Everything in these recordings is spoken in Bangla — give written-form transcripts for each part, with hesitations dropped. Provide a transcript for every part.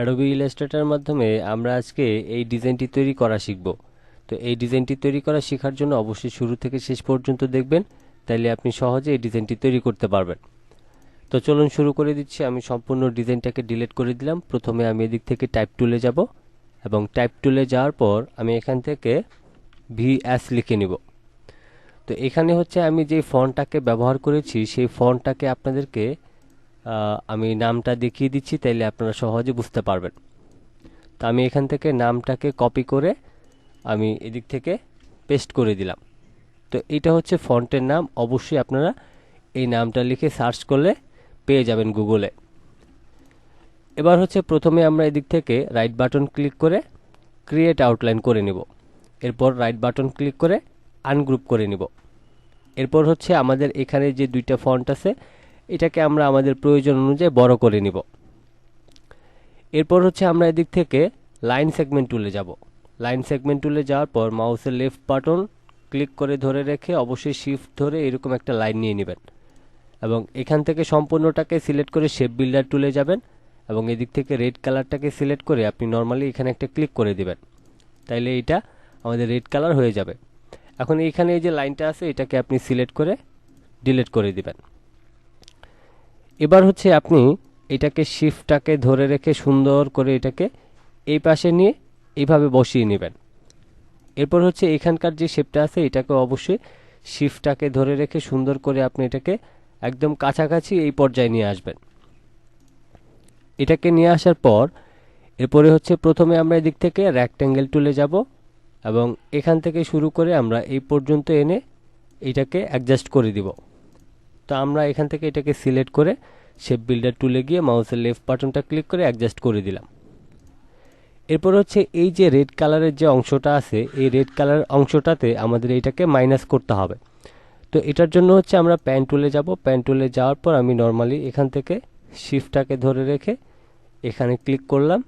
Adobe Illustrator মাধ্যমে আমরা আজকে এই ডিজাইনটি তৈরি করা শিখব। তো এই ডিজাইনটি তৈরি করা শেখার জন্য অবশ্যই শুরু থেকে শেষ পর্যন্ত দেখবেন, তাইলে আপনি সহজে এই ডিজাইনটি তৈরি করতে পারবেন। তো চলুন শুরু করে দিচ্ছি। আমি সম্পূর্ণ ডিজাইনটাকে ডিলিট করে দিলাম। প্রথমে আমি এদিক থেকে টাইপ টুলে যাব এবং টাইপ টুলে যাওয়ার পর আমি এখান থেকে VS লিখে নিব। তো এখানে হচ্ছে আমি যে ফন্টটাকে ব্যবহার করেছি সেই ফন্টটাকে আপনাদেরকে আমি নামটা দেখিয়ে দিচ্ছি, তাইলে আপনারা সহজে বুঝতে পারবেন। তো আমি এখান থেকে নামটাকে কপি করে আমি এদিক থেকে পেস্ট করে দিলাম। তো এটা হচ্ছে ফন্টের নাম। অবশ্যই আপনারা এই নামটা লিখে সার্চ করলে পেয়ে যাবেন গুগলে। এবার হচ্ছে প্রথমে আমরা এদিক থেকে রাইট বাটন ক্লিক করে ক্রিয়েট আউটলাইন করে নিব। এরপর রাইট বাটন ক্লিক করে আনগ্রুপ করে নিব। এরপর হচ্ছে আমাদের এখানে যে দুইটা ফন্ট আছে এটাকে আমরা আমাদের প্রয়োজন অনুযায়ী বড় করে নিব। এরপর হচ্ছে আমরা এদিক থেকে লাইন সেগমেন্ট টুলে যাব। লাইন সেগমেন্ট টুলে যাওয়ার পর মাউসের লেফট বাটন ক্লিক করে ধরে রেখে অবশ্যই শিফট ধরে এরকম একটা লাইন নিয়ে নেবেন এবং এখান থেকে সম্পূর্ণটাকে সিলেক্ট করে শেপ বিল্ডার টুলে যাবেন এবং এদিক থেকে রেড কালারটাকে সিলেক্ট করে আপনি নর্মালি এখানে একটা ক্লিক করে দিবেন, তাইলে এটা আমাদের রেড কালার হয়ে যাবে। এখন এইখানে এই যে লাইনটা আছে এটাকে আপনি সিলেক্ট করে ডিলিট করে দিবেন। এবার হচ্ছে আপনি এটাকে শিফটটাকে ধরে রেখে সুন্দর করে এটাকে এই পাশে নিয়ে এইভাবে বসিয়ে নেবেন। এরপর হচ্ছে এখানকার যে শেপটা আছে এটাকে অবশ্যই শিফটটাকে ধরে রেখে সুন্দর করে আপনি এটাকে একদম কাছাকাছি এই পর্যায়ে নিয়ে আসবেন। এটাকে নিয়ে আসার পর এরপরে হচ্ছে প্রথমে আমরা এদিক থেকে রেক্ট্যাঙ্গেল টুলে যাব এবং এখান থেকে শুরু করে আমরা এই পর্যন্ত এনে এটাকে অ্যাডজাস্ট করে দিব। তো আমরা এখান থেকে এটাকে সিলেক্ট করে শেপ বিল্ডার টুলে গিয়ে মাউসের লেফট বাটনটা ক্লিক করে অ্যাডজাস্ট করে দিলাম। এরপর হচ্ছে এই যে রেড কালারের যে অংশটা আছে এই রেড কালার অংশটাতে আমাদের এটাকে মাইনাস করতে হবে। তো এটার জন্য হচ্ছে আমরা প্যান টুলে যাব। প্যান টুলে যাওয়ার পর আমি নর্মালি এখান থেকে শিফটটাকে ধরে রেখে এখানে ক্লিক করলাম,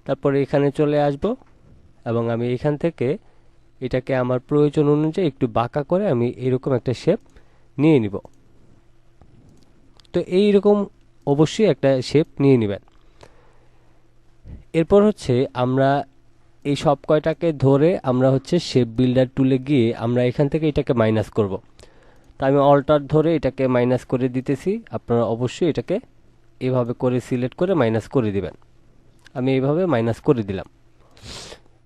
তারপরে এখানে চলে আসব এবং আমি এখান থেকে এটাকে আমার প্রয়োজন অনুযায়ী একটু বাঁকা করে আমি এরকম একটা শেপ নিয়ে নিব। তো এইরকম অবশ্যই একটা শেপ নিয়ে নেবেন। এরপর হচ্ছে আমরা এই সব কয়টাকে ধরে আমরা হচ্ছে শেপ বিল্ডার টুলে গিয়ে আমরা এখান থেকে এটাকে মাইনাস করব। তো আমি অল্টার ধরে এটাকে মাইনাস করে দিতেছি। আপনারা অবশ্যই এটাকে এভাবে করে সিলেক্ট করে মাইনাস করে দিবেন। আমি এইভাবে মাইনাস করে দিলাম।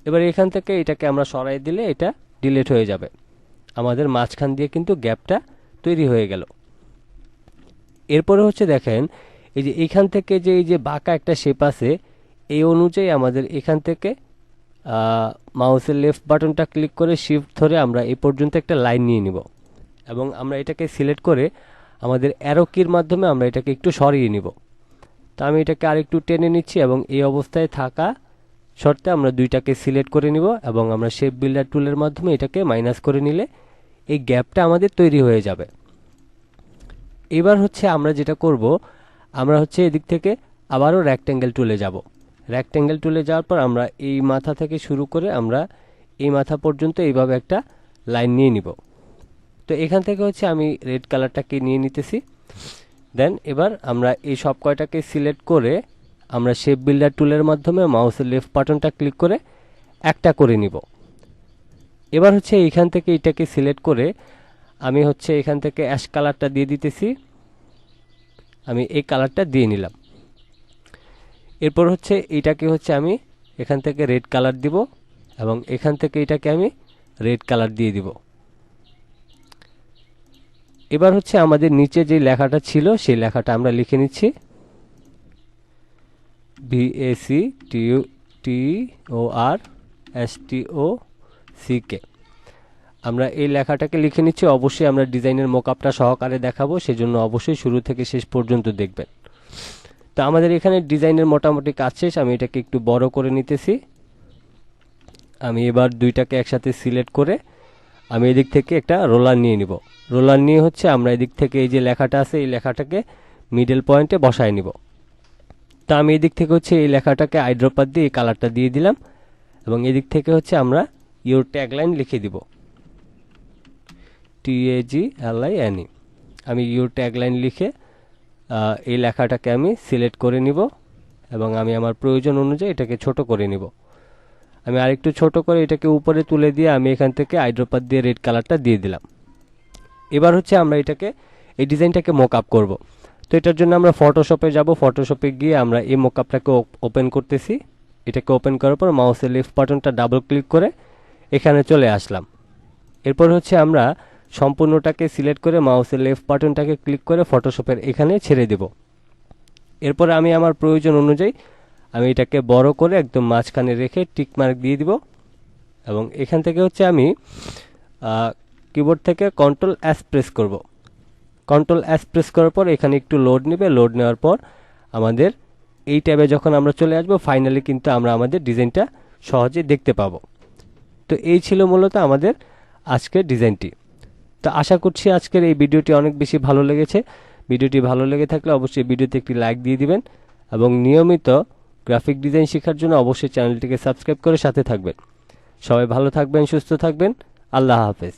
এবার এখান থেকে এটাকে আমরা সরাই দিলে এটা ডিলিট হয়ে যাবে। আমাদের মাঝখান দিয়ে কিন্তু গ্যাপটা তৈরি হয়ে গেল। এরপরে হচ্ছে দেখেন এই যে এখান থেকে যে এই যে বাঁকা একটা শেপ আছে এই অনুযায়ী আমাদের এখান থেকে মাউসের লেফট বাটনটা ক্লিক করে শিফট ধরে আমরা এই পর্যন্ত একটা লাইন নিয়ে নিব এবং আমরা এটাকে সিলেক্ট করে আমাদের অ্যারো কির মাধ্যমে আমরা এটাকে একটু সরিয়ে নিব। তো আমি এটাকে আরেকটু টেনে নিচ্ছি এবং এই অবস্থায় থাকা শর্তে আমরা দুইটাকে সিলেক্ট করে নিব এবং আমরা শেপ বিল্ডার টুলের মাধ্যমে এটাকে মাইনাস করে নিলে এই গ্যাপটা আমাদের তৈরি হয়ে যাবে। এবার হচ্ছে আমরা যেটা করব আমরা হচ্ছে এদিক থেকে আবারও রেক্ট্যাঙ্গেল টুলে যাব। রেক্ট্যাঙ্গেল টুলে যাওয়ার পর আমরা এই মাথা থেকে শুরু করে আমরা এই মাথা পর্যন্ত এইভাবে একটা লাইন নিয়ে নিব। তো এখান থেকে হচ্ছে আমি রেড কালারটাকে নিয়ে নিতেছি। দেন এবার আমরা এই সব কয়টাকে সিলেক্ট করে আমরা শেপ বিল্ডার টুলের মাধ্যমে মাউসের লেফট বাটনটা ক্লিক করে একটা করে নিব। এবার হচ্ছে এইখান থেকে এটাকে সিলেক্ট করে আমি হচ্ছে এখান থেকে অ্যাশ কালারটা দিয়ে দিতেছি। আমি এই কালারটা দিয়ে নিলাম। এরপর হচ্ছে এইটাকে হচ্ছে আমি এখান থেকে রেড কালার দিব এবং এখান থেকে এটাকে আমি রেড কালার দিয়ে দিব। এবার হচ্ছে আমাদের নিচে যে লেখাটা ছিল সেই লেখাটা আমরা লিখে নিচ্ছি VACTORSTOCK। আমরা এই লেখাটাকে লিখে নিচ্ছি। অবশ্যই আমরা ডিজাইনের মোকআপটা সহকারে দেখাবো, সেজন্য অবশ্যই শুরু থেকে শেষ পর্যন্ত দেখবেন। তো আমাদের এখানে ডিজাইনের মোটামুটি কাজ শেষ। আমি এটাকে একটু বড় করে নিতেছি। আমি এবার দুইটাকে একসাথে সিলেক্ট করে আমি এদিক থেকে একটা রোলার নিয়ে নিব। রোলার নিয়ে হচ্ছে আমরা এদিক থেকে এই যে লেখাটা আছে এই লেখাটাকে মিডল পয়েন্টে বসায় নিব। তা আমি এদিক থেকে হচ্ছে এই লেখাটাকে আইড্রপার দিয়ে এই কালারটা দিয়ে দিলাম এবং এদিক থেকে হচ্ছে আমরা ইউর ট্যাগলাইন লিখে দিব TAGLINE। আমি ইউর ট্যাগলাইন লিখে এই লেখাটাকে আমি সিলেক্ট করে নিব এবং আমি আমার প্রয়োজন অনুযায়ী এটাকে ছোট করে নিব। আমি আরেকটু ছোট করে এটাকে উপরে তুলে দিয়ে আমি এখান থেকে আইড্রপার দিয়ে রেড কালারটা দিয়ে দিলাম। এবার হচ্ছে আমরা এই ডিজাইনটাকে মক আপ করবো। তো এটার জন্য আমরা ফটোশপে যাব। ফটোশপে গিয়ে আমরা এই মক আপটাকে ওপেন করতেছি। এটাকে ওপেন করার পর মাউসের লেফট বাটনটা ডাবল ক্লিক করে এখানে চলে আসলাম। এরপর হচ্ছে আমরা সম্পূর্ণটাকে সিলেক্ট করে মাউসের লেফট বাটনটাকে ক্লিক করে ফটোশপের এখানে ছেড়ে দেব। এরপর আমি আমার প্রয়োজন অনুযায়ী আমি এটাকে বড় করে একদম মাঝখানে রেখে টিক মার্ক দিয়ে দিব এবং এখান থেকে হচ্ছে আমি কিবোর্ড থেকে কন্ট্রোল এস প্রেস করব। কন্ট্রোল এস প্রেস করার পর এখানে একটু লোড নেবে। লোড নেওয়ার পর আমাদের এই ট্যাবে যখন আমরা চলে আসবো ফাইনালি কিন্তু আমরা আমাদের ডিজাইনটা সহজে দেখতে পাবো। তো এই ছিল মূলত আমাদের আজকের ডিজাইনটি। তো আশা করছি আজকের এই ভিডিওটি অনেক বেশি ভালো লেগেছে। ভিডিওটি ভালো লেগে থাকলে অবশ্যই ভিডিওতে একটি লাইক দিয়ে দিবেন এবং নিয়মিত গ্রাফিক ডিজাইন শেখার জন্য অবশ্যই চ্যানেলটিকে সাবস্ক্রাইব করে সাথে থাকবেন। সবাই ভালো থাকবেন, সুস্থ থাকবেন। আল্লাহ হাফেজ।